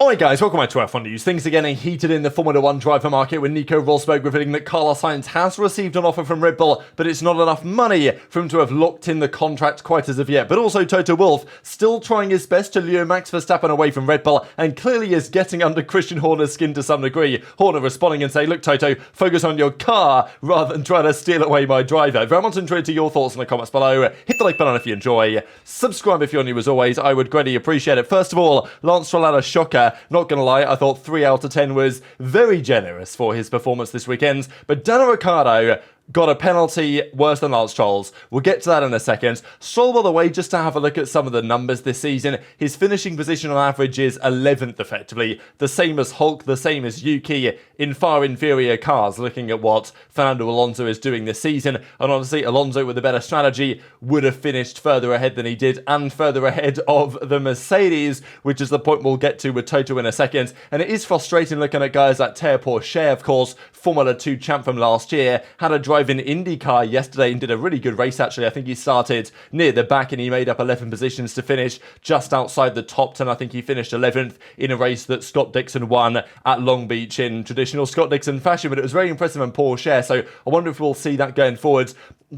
Alright guys, welcome back to F1 News. Things are getting heated in the Formula 1 driver market with Nico Rosberg revealing that Carlos Sainz has received an offer from Red Bull, but it's not enough money for him to have locked in the contract quite as of yet. But also Toto Wolff still trying his best to lure Max Verstappen away from Red Bull and clearly is getting under Christian Horner's skin to some degree. Horner responding and saying, look Toto, focus on your car rather than trying to steal away my driver. Very much intrigued to your thoughts in the comments below. Hit the like button if you enjoy. Subscribe if you're new as always. I would greatly appreciate it. First of all, Lance Stroll had a shocker. Not gonna lie, I thought 3 out of 10 was very generous for his performance this weekend, but Daniel Ricciardo got a penalty worse than Lance Stroll's. We'll get to that in a second. Stroll, by the way, just to have a look at some of the numbers this season, his finishing position on average is 11th effectively. The same as Hulk, the same as Yuki in far inferior cars, looking at what Fernando Alonso is doing this season. And honestly, Alonso with a better strategy would have finished further ahead than he did and further ahead of the Mercedes, which is the point we'll get to with Toto in a second. And it is frustrating looking at guys like Teo Pourchaire, of course, Formula 2 champ from last year, had a drive in IndyCar yesterday and did a really good race actually. I think he started near the back and he made up 11 positions to finish just outside the top 10. I think he finished 11th in a race that Scott Dixon won at Long Beach in traditional Scott Dixon fashion, but it was very impressive on Pourchaire, so I wonder if we'll see that going forward.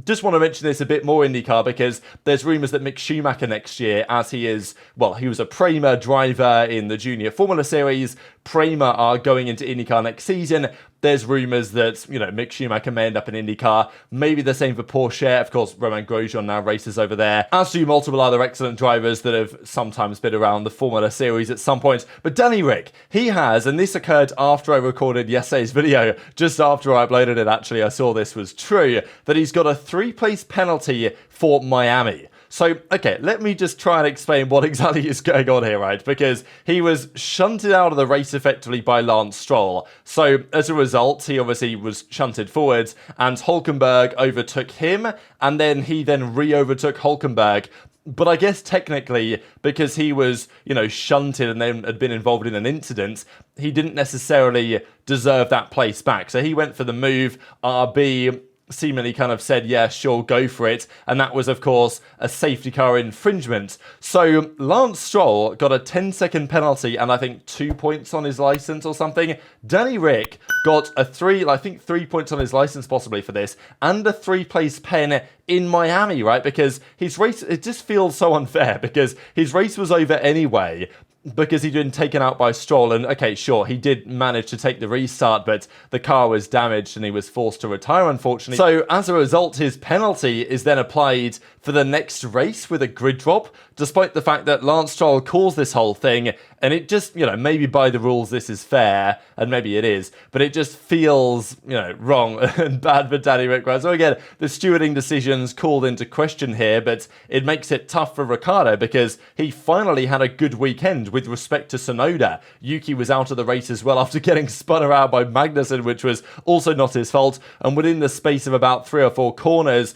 Just want to mention this a bit more IndyCar because there's rumours that Mick Schumacher next year, as he is, well, he was a Prema driver in the Junior Formula Series. Prema are going into IndyCar next season. There's rumours that, Mick Schumacher may end up in IndyCar. Maybe the same for Pourchaire. Of course, Romain Grosjean now races over there, as do multiple other excellent drivers that have sometimes been around the Formula Series at some point. But Danny Ric, he has, and this occurred after I recorded yesterday's video, just after I uploaded it actually, I saw this was true, that he's got a 3-place penalty for Miami. So, okay, let me just try and explain what exactly is going on here, right? Because he was shunted out of the race effectively by Lance Stroll. So, as a result, he obviously was shunted forwards and Hülkenberg overtook him and then he re-overtook Hülkenberg. But I guess technically, because he was, shunted and then had been involved in an incident, he didn't necessarily deserve that place back. So he went for the move, RB seemingly kind of said, yeah, sure, go for it. And that was, of course, a safety car infringement. So Lance Stroll got a 10-second penalty and I think 2 points on his license or something. Danny Ric got a 3 points on his license possibly for this and a 3-place pen in Miami, right? Because his race, it just feels so unfair because his race was over anyway, because he'd been taken out by Stroll, and okay, sure, he did manage to take the restart, but the car was damaged and he was forced to retire, unfortunately. So as a result, his penalty is then applied for the next race with a grid drop, despite the fact that Lance Stroll caused this whole thing, and it just, maybe by the rules this is fair, and maybe it is, but it just feels, wrong and bad for Danny Ric. So again, the stewarding decisions called into question here, but it makes it tough for Ricciardo because he finally had a good weekend with respect to Tsunoda. Yuki was out of the race as well after getting spun around by Magnussen, which was also not his fault, and within the space of about 3 or 4 corners,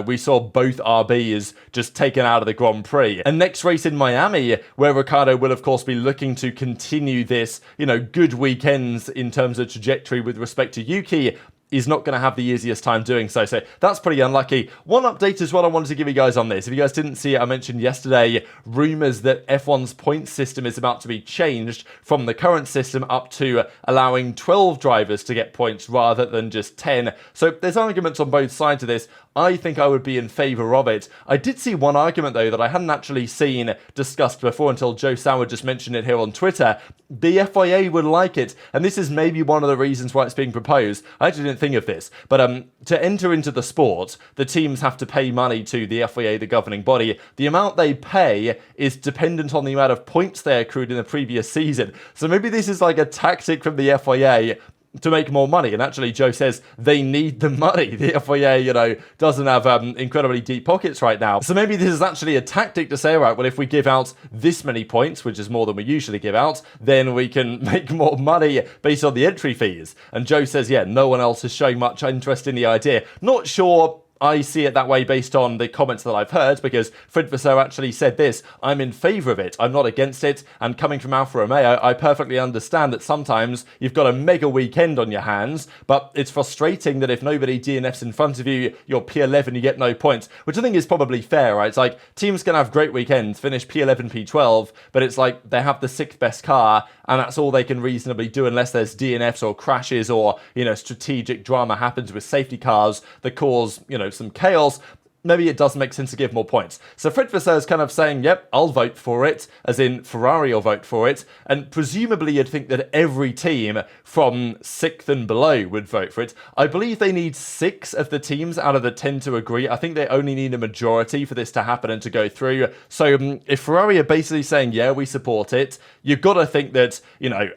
we saw both RBs just taken out of the Grand Prix. And next race in Miami, where Ricciardo will of course be looking to continue this, good weekends in terms of trajectory with respect to Yuki, is not going to have the easiest time doing so. So that's pretty unlucky. One update as well I wanted to give you guys on this. If you guys didn't see it, I mentioned yesterday rumours that F1's point system is about to be changed from the current system up to allowing 12 drivers to get points rather than just 10. So there's arguments on both sides of this. I think I would be in favour of it. I did see one argument though that I hadn't actually seen discussed before until Joe Sauer just mentioned it here on Twitter. The FIA would like it, and this is maybe one of the reasons why it's being proposed. I actually didn't think of this, but to enter into the sport, the teams have to pay money to the FIA, the governing body. The amount they pay is dependent on the amount of points they accrued in the previous season. So maybe this is like a tactic from the FIA to make more money. And actually, Joe says they need the money. The FIA, doesn't have incredibly deep pockets right now. So maybe this is actually a tactic to say, right, well, if we give out this many points, which is more than we usually give out, then we can make more money based on the entry fees. And Joe says, yeah, no one else is showing much interest in the idea. Not sure I see it that way based on the comments that I've heard, because Fred Vasseur actually said this: I'm in favour of it, I'm not against it, and coming from Alfa Romeo, I perfectly understand that sometimes you've got a mega weekend on your hands, but it's frustrating that if nobody DNFs in front of you, you're P11, you get no points, which I think is probably fair, right? It's like, teams can have great weekends, finish P11, P12, but it's like they have the 6th best car, and that's all they can reasonably do unless there's DNFs or crashes or, strategic drama happens with safety cars that cause, some chaos. Maybe it does make sense to give more points. So Fred Vasseur is kind of saying, yep, I'll vote for it, as in Ferrari will vote for it, and presumably you'd think that every team from 6th and below would vote for it. I believe they need 6 of the teams out of the 10 to agree. I think they only need a majority for this to happen and to go through. So if Ferrari are basically saying, yeah, we support it, you've got to think that,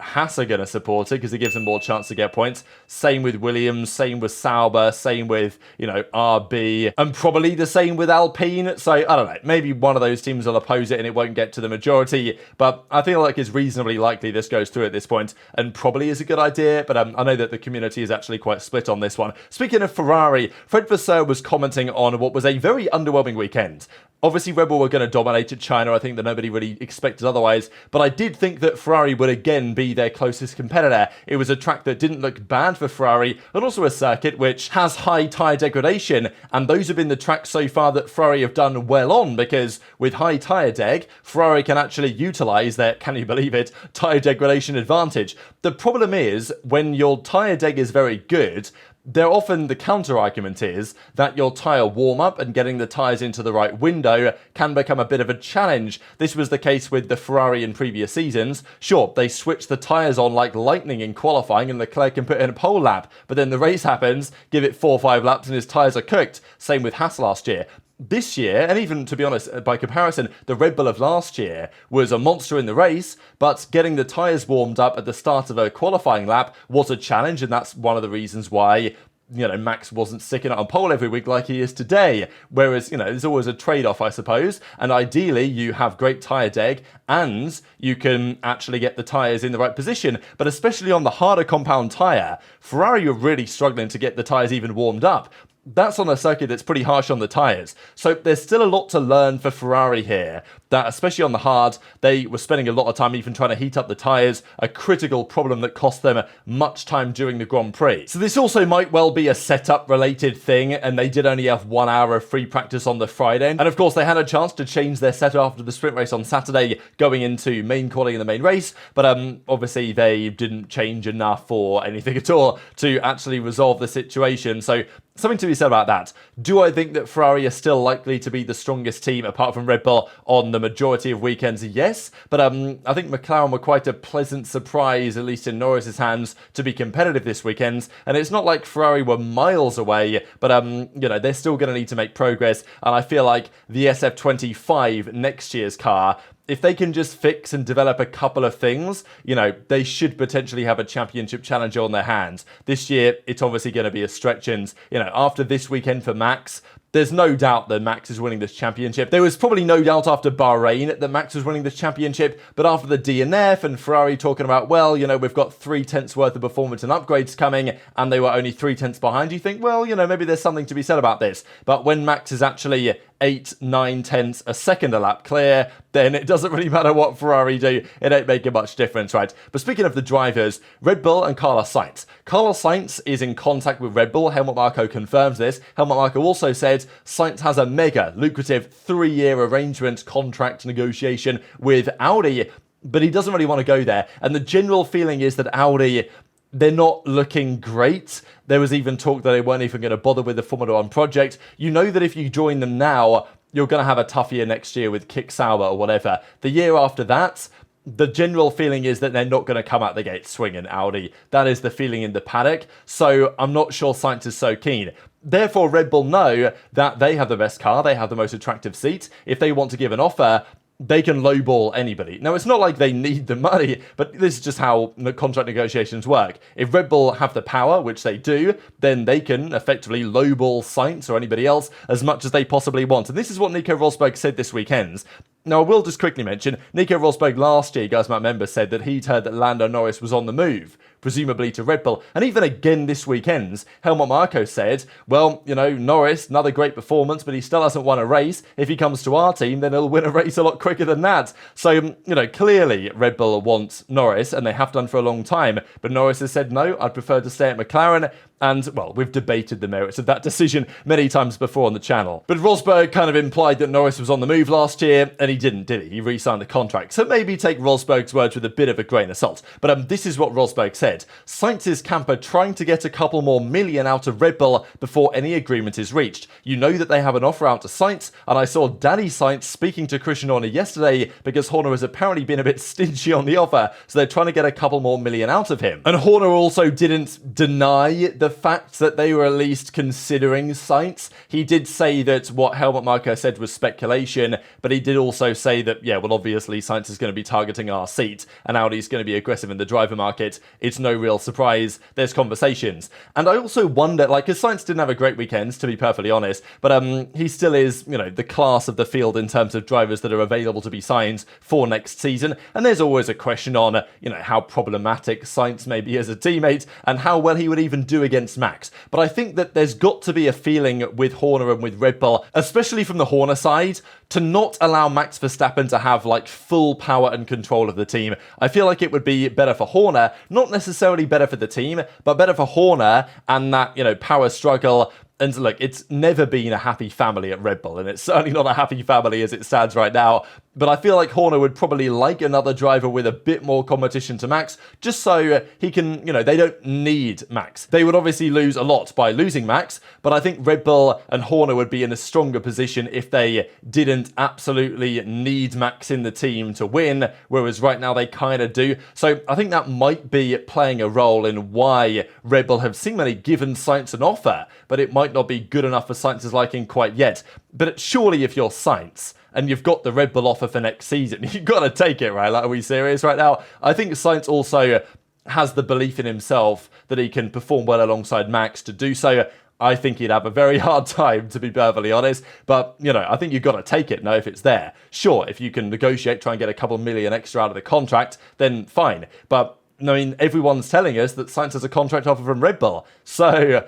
Haas are going to support it because it gives them more chance to get points. Same with Williams, same with Sauber, same with, RB, and probably the same with Alpine. So I don't know, maybe one of those teams will oppose it and it won't get to the majority, but I feel like it's reasonably likely this goes through at this point, and probably is a good idea. But I know that the community is actually quite split on this one. Speaking of Ferrari, Fred Vasseur was commenting on what was a very underwhelming weekend. Obviously, Red Bull were going to dominate at China. I think that nobody really expected otherwise. But I did think that Ferrari would again be their closest competitor. It was a track that didn't look bad for Ferrari, and also a circuit which has high tyre degradation. And those have been the tracks so far that Ferrari have done well on, because with high tyre deg, Ferrari can actually utilise their, can you believe it, tyre degradation advantage. The problem is, when your tyre deg is very good, the counter argument is that your tyre warm-up and getting the tyres into the right window can become a bit of a challenge. This was the case with the Ferrari in previous seasons. Sure, they switched the tyres on like lightning in qualifying and Leclerc can put in a pole lap, but then the race happens, give it 4 or 5 laps and his tyres are cooked. Same with Haas last year. This year, and even to be honest, by comparison, the Red Bull of last year was a monster in the race, but getting the tyres warmed up at the start of a qualifying lap was a challenge, and that's one of the reasons why Max wasn't sticking it on pole every week like he is today. Whereas, there's always a trade-off, I suppose. And ideally, you have great tyre deg and you can actually get the tyres in the right position. But especially on the harder compound tyre, Ferrari are really struggling to get the tyres even warmed up. That's on a circuit that's pretty harsh on the tyres. So there's still a lot to learn for Ferrari here, that especially on the hard, they were spending a lot of time even trying to heat up the tyres, a critical problem that cost them much time during the Grand Prix. So this also might well be a setup related thing, and they did only have 1 hour of free practice on the Friday. And of course they had a chance to change their setup after the sprint race on Saturday, going into main quality in the main race, but obviously they didn't change enough or anything at all to actually resolve the situation. So something to be said about that. Do I think that Ferrari are still likely to be the strongest team, apart from Red Bull, on the majority of weekends? Yes. But I think McLaren were quite a pleasant surprise, at least in Norris's hands, to be competitive this weekend. And it's not like Ferrari were miles away, but, they're still going to need to make progress. And I feel like the SF25, next year's car, if they can just fix and develop a couple of things, they should potentially have a championship challenger on their hands. This year, it's obviously going to be a stretch, and, after this weekend for Max, there's no doubt that Max is winning this championship. There was probably no doubt after Bahrain that Max was winning this championship, but after the DNF and Ferrari talking about, well, we've got 3/10 worth of performance and upgrades coming, and they were only 3/10 behind, you think, well, maybe there's something to be said about this. But when Max is actually 8, 9 tenths a second a lap clear, then it doesn't really matter what Ferrari do. It ain't making much difference, right? But speaking of the drivers, Red Bull and Carlos Sainz. Carlos Sainz is in contact with Red Bull. Helmut Marko confirms this. Helmut Marko also said Sainz has a mega lucrative 3-year arrangement contract negotiation with Audi, but he doesn't really want to go there. And the general feeling is that Audi, they're not looking great. There was even talk that they weren't even going to bother with the Formula 1 project. You know that if you join them now, you're going to have a tough year next year with Kick Sauber or whatever. The year after that, the general feeling is that they're not going to come out the gate swinging, Audi. That is the feeling in the paddock. So I'm not sure Sainz is so keen. Therefore, Red Bull know that they have the best car, they have the most attractive seat. If they want to give an offer, they can lowball anybody. Now, it's not like they need the money, but this is just how the contract negotiations work. If Red Bull have the power, which they do, then they can effectively lowball Sainz or anybody else as much as they possibly want. And this is what Nico Rosberg said this weekend. Now, I will just quickly mention, Nico Rosberg last year, you guys might remember, said that he'd heard that Lando Norris was on the move. presumably to Red Bull. And even again this weekend, Helmut Marko said, well, Norris, another great performance, but he still hasn't won a race. If he comes to our team, then he'll win a race a lot quicker than that. So, clearly Red Bull wants Norris, and they have done for a long time. But Norris has said, no, I'd prefer to stay at McLaren. And, well, we've debated the merits of that decision many times before on the channel. But Rosberg kind of implied that Norris was on the move last year, and he didn't, did he? He re-signed the contract. So maybe take Rosberg's words with a bit of a grain of salt. But this is what Rosberg said. Sainz's camper trying to get a couple more million out of Red Bull before any agreement is reached. You know that they have an offer out to Sainz, and I saw Danny Sainz speaking to Christian Horner yesterday because Horner has apparently been a bit stingy on the offer, so they're trying to get a couple more million out of him. And Horner also didn't deny the fact that they were at least considering Sainz. He did say that what Helmut Marko said was speculation, but he did also say that, yeah, well, obviously Sainz is going to be targeting our seat, and Audi's going to be aggressive in the driver market. It's no real surprise. There's conversations. And I also wonder, because Sainz didn't have a great weekend, to be perfectly honest, but he still is, the class of the field in terms of drivers that are available to be signed for next season. And there's always a question on, how problematic Sainz may be as a teammate and how well he would even do against Max. But I think that there's got to be a feeling with Horner and with Red Bull, especially from the Horner side, to not allow Max Verstappen to have full power and control of the team. I feel like it would be better for Horner, not necessarily better for the team, but better for Horner and that, power struggle. And look, it's never been a happy family at Red Bull, and it's certainly not a happy family as it stands right now. But I feel like Horner would probably like another driver with a bit more competition to Max, just so he can, they don't need Max. They would obviously lose a lot by losing Max, but I think Red Bull and Horner would be in a stronger position if they didn't absolutely need Max in the team to win, whereas right now they kind of do. So I think that might be playing a role in why Red Bull have seemingly given Sainz an offer, but it might not be good enough for Sainz's liking quite yet. But surely if you're Sainz, and you've got the Red Bull offer for next season, you've got to take it, right? Are we serious right now? I think Sainz also has the belief in himself that he can perform well alongside Max to do so. I think he'd have a very hard time, to be perfectly honest. But, I think you've got to take it now if it's there. Sure, if you can negotiate, try and get a couple million extra out of the contract, then fine. But everyone's telling us that Sainz has a contract offer from Red Bull. So,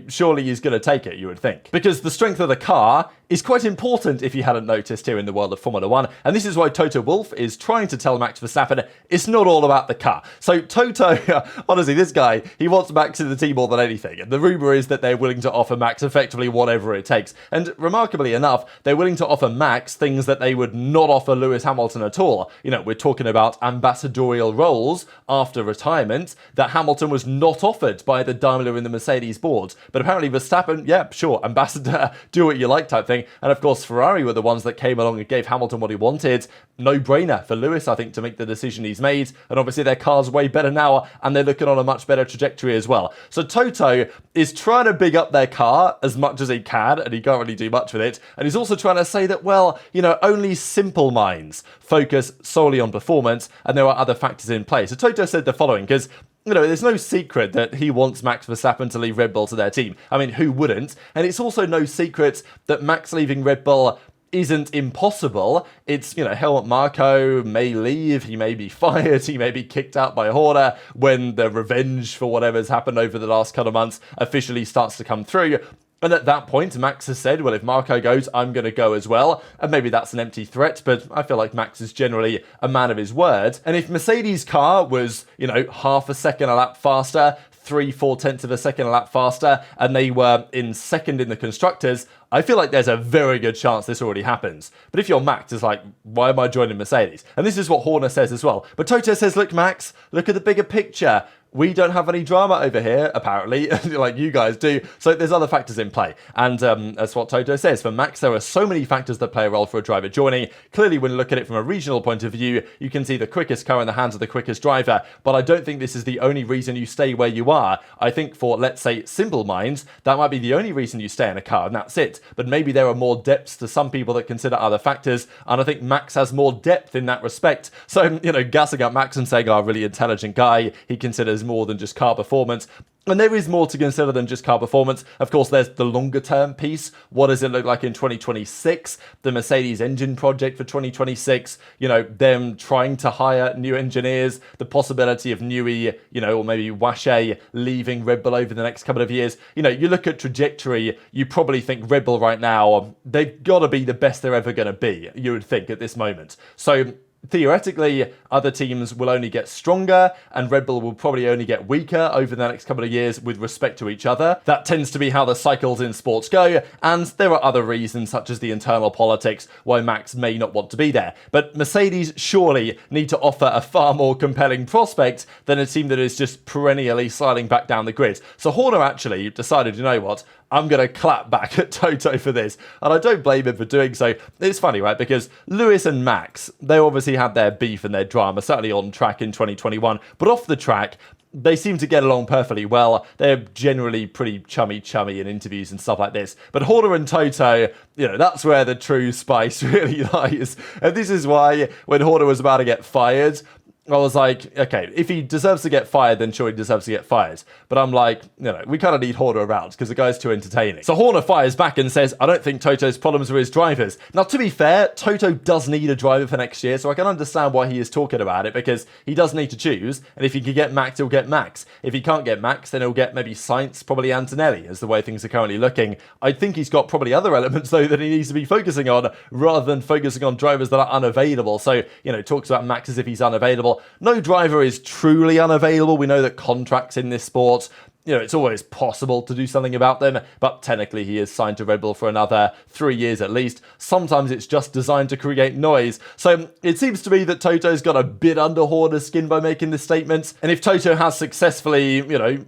surely he's going to take it, you would think. Because the strength of the car is quite important, if you hadn't noticed, here in the world of Formula 1. And this is why Toto Wolff is trying to tell Max Verstappen it's not all about the car. So Toto, honestly, this guy, he wants Max in the team more than anything. And the rumour is that they're willing to offer Max effectively whatever it takes. And remarkably enough, they're willing to offer Max things that they would not offer Lewis Hamilton at all. we're talking about ambassadorial roles after retirement that Hamilton was not offered by the Daimler and the Mercedes boards. But apparently Verstappen, yeah, sure, ambassador, do what you like type thing. And of course, Ferrari were the ones that came along and gave Hamilton what he wanted. No-brainer for Lewis, I think, to make the decision he's made. And obviously their car's way better now, and they're looking on a much better trajectory as well. So Toto is trying to big up their car as much as he can, and he can't really do much with it. And he's also trying to say that, well, only simple minds focus solely on performance, and there are other factors in play. So Toto said the following, because there's no secret that he wants Max Verstappen to leave Red Bull to their team. Who wouldn't? And it's also no secret that Max leaving Red Bull isn't impossible. It's, Helmut Marko may leave, he may be fired, he may be kicked out by Horner when the revenge for whatever's happened over the last couple of months officially starts to come through. And at that point, Max has said, well, if Marko goes, I'm going to go as well. And maybe that's an empty threat, but I feel like Max is generally a man of his word. And if Mercedes' car was, half a second a lap faster, 3/4 of a second a lap faster, and they were in second in the constructors, I feel like there's a very good chance this already happens. But if you're Max, it's like, why am I joining Mercedes? And this is what Horner says as well. But Toto says, look, Max, look at the bigger picture. We don't have any drama over here, apparently, like you guys do. So there's other factors in play. And that's what Toto says. For Max, there are so many factors that play a role for a driver joining. Clearly, when you look at it from a regional point of view, you can see the quickest car in the hands of the quickest driver. But I don't think this is the only reason you stay where you are. I think for, let's say, simple minds, that might be the only reason you stay in a car, and that's it. But maybe there are more depths to some people that consider other factors. And I think Max has more depth in that respect. So, gassing up Max and saying, oh, really intelligent guy, he considers more than just car performance. And there is more to consider than just car performance. Of course, there's the longer term piece. What does it look like in 2026? The Mercedes engine project for 2026, them trying to hire new engineers, the possibility of Newey, or maybe Washe leaving Red Bull over the next couple of years. You look at trajectory, you probably think Red Bull right now, they've got to be the best they're ever going to be, you would think at this moment. So theoretically, other teams will only get stronger and Red Bull will probably only get weaker over the next couple of years with respect to each other. That tends to be how the cycles in sports go, and there are other reasons such as the internal politics why Max may not want to be there. But Mercedes surely need to offer a far more compelling prospect than a team that is just perennially sliding back down the grid. So Horner actually decided, you know what, I'm going to clap back at Toto for this. And I don't blame him for doing so. It's funny, right? Because Lewis and Max, they obviously had their beef and their drama, certainly on track in 2021. But off the track, they seem to get along perfectly well. They're generally pretty chummy in interviews and stuff like this. But Horner and Toto, that's where the true spice really lies. And this is why when Horner was about to get fired, I was like, okay, if he deserves to get fired, then sure, he deserves to get fired. But I'm like, we kind of need Horner around because the guy's too entertaining. So Horner fires back and says, I don't think Toto's problems are his drivers. Now, to be fair, Toto does need a driver for next year, so I can understand why he is talking about it because he does need to choose. And if he can get Max, he'll get Max. If he can't get Max, then he'll get maybe Sainz, probably Antonelli, as the way things are currently looking. I think he's got probably other elements, though, that he needs to be focusing on rather than focusing on drivers that are unavailable. So, talks about Max as if he's unavailable. No driver is truly unavailable. We know that contracts in this sport, it's always possible to do something about them, but technically he is signed to Red Bull for another 3 years at least. Sometimes it's just designed to create noise. So it seems to me that Toto's got a bit under Horner's skin by making this statement. And if Toto has successfully,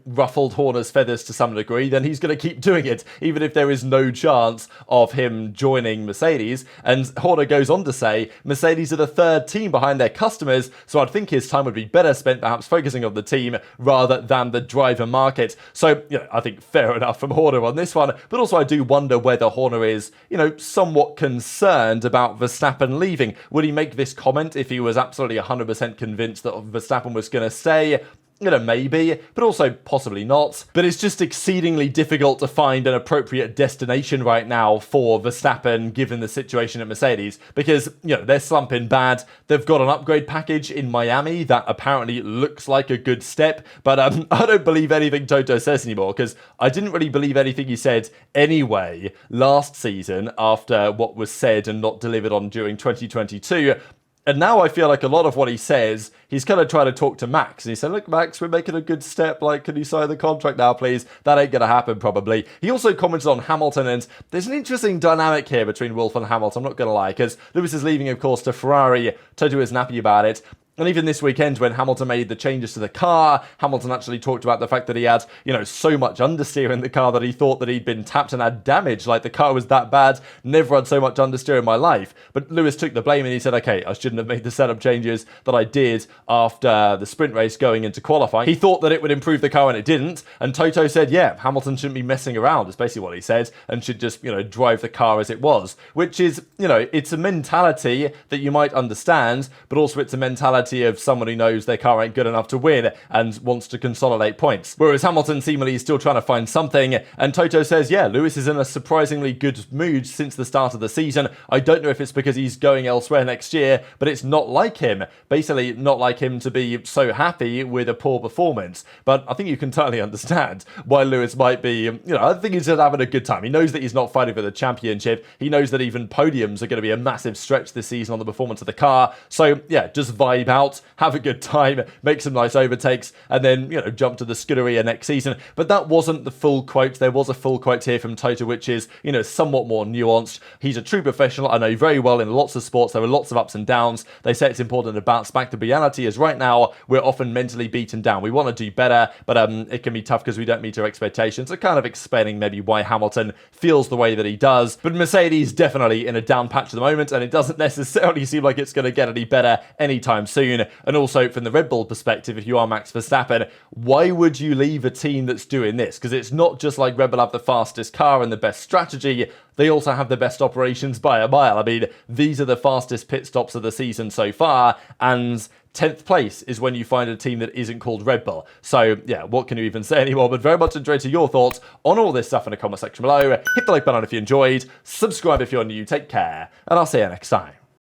ruffled Horner's feathers to some degree, then he's going to keep doing it, even if there is no chance of him joining Mercedes. And Horner goes on to say, Mercedes are the third team behind their customers, so I'd think his time would be better spent perhaps focusing on the team rather than the driver market. So, I think fair enough from Horner on this one, but also I do wonder whether Horner is, somewhat concerned about Verstappen leaving. Would he make this comment if he was absolutely 100% convinced that Verstappen was going to stay? Maybe, but also possibly not. But it's just exceedingly difficult to find an appropriate destination right now for Verstappen, given the situation at Mercedes, because, they're slumping bad. They've got an upgrade package in Miami that apparently looks like a good step, but I don't believe anything Toto says anymore, because I didn't really believe anything he said anyway last season after what was said and not delivered on during 2022. And now I feel like a lot of what he says, he's kind of trying to talk to Max. And he said, look, Max, we're making a good step. Can you sign the contract now, please? That ain't going to happen, probably. He also commented on Hamilton, and there's an interesting dynamic here between Wolff and Hamilton, I'm not going to lie, because Lewis is leaving, of course, to Ferrari. Toto isn't happy about it. And even this weekend, when Hamilton made the changes to the car, Hamilton actually talked about the fact that he had, so much understeer in the car that he thought that he'd been tapped and had damage. Like, the car was that bad. Never had so much understeer in my life. But Lewis took the blame and he said, okay, I shouldn't have made the setup changes that I did after the sprint race going into qualifying. He thought that it would improve the car and it didn't. And Toto said, yeah, Hamilton shouldn't be messing around. That's basically what he said. And should just, drive the car as it was. Which is, it's a mentality that you might understand, but also it's a mentality of someone who knows their car ain't good enough to win and wants to consolidate points. Whereas Hamilton seemingly is still trying to find something, and Toto says, yeah, Lewis is in a surprisingly good mood since the start of the season. I don't know if it's because he's going elsewhere next year, but it's not like him. Basically, not like him to be so happy with a poor performance. But I think you can totally understand why Lewis might be, I think he's just having a good time. He knows that he's not fighting for the championship. He knows that even podiums are going to be a massive stretch this season on the performance of the car. So, yeah, just vibe out, have a good time, make some nice overtakes, and then, jump to the Scuderia next season. But that wasn't the full quote. There was a full quote here from Toto, which is, somewhat more nuanced. He's a true professional. I know very well in lots of sports, there are lots of ups and downs. They say it's important to bounce back. The reality is right now, we're often mentally beaten down. We want to do better, but it can be tough because we don't meet our expectations. So kind of explaining maybe why Hamilton feels the way that he does. But Mercedes definitely in a down patch at the moment, and it doesn't necessarily seem like it's going to get any better anytime soon. And also from the Red Bull perspective, if you are Max Verstappen, why would you leave a team that's doing this? Because it's not just like Red Bull have the fastest car and the best strategy, they also have the best operations by a mile. I mean, these are the fastest pit stops of the season so far, and 10th place is when you find a team that isn't called Red Bull. So, yeah, what can you even say anymore? But very much interested your thoughts on all this stuff in the comment section below. Hit the like button if you enjoyed, subscribe if you're new, take care, and I'll see you next time.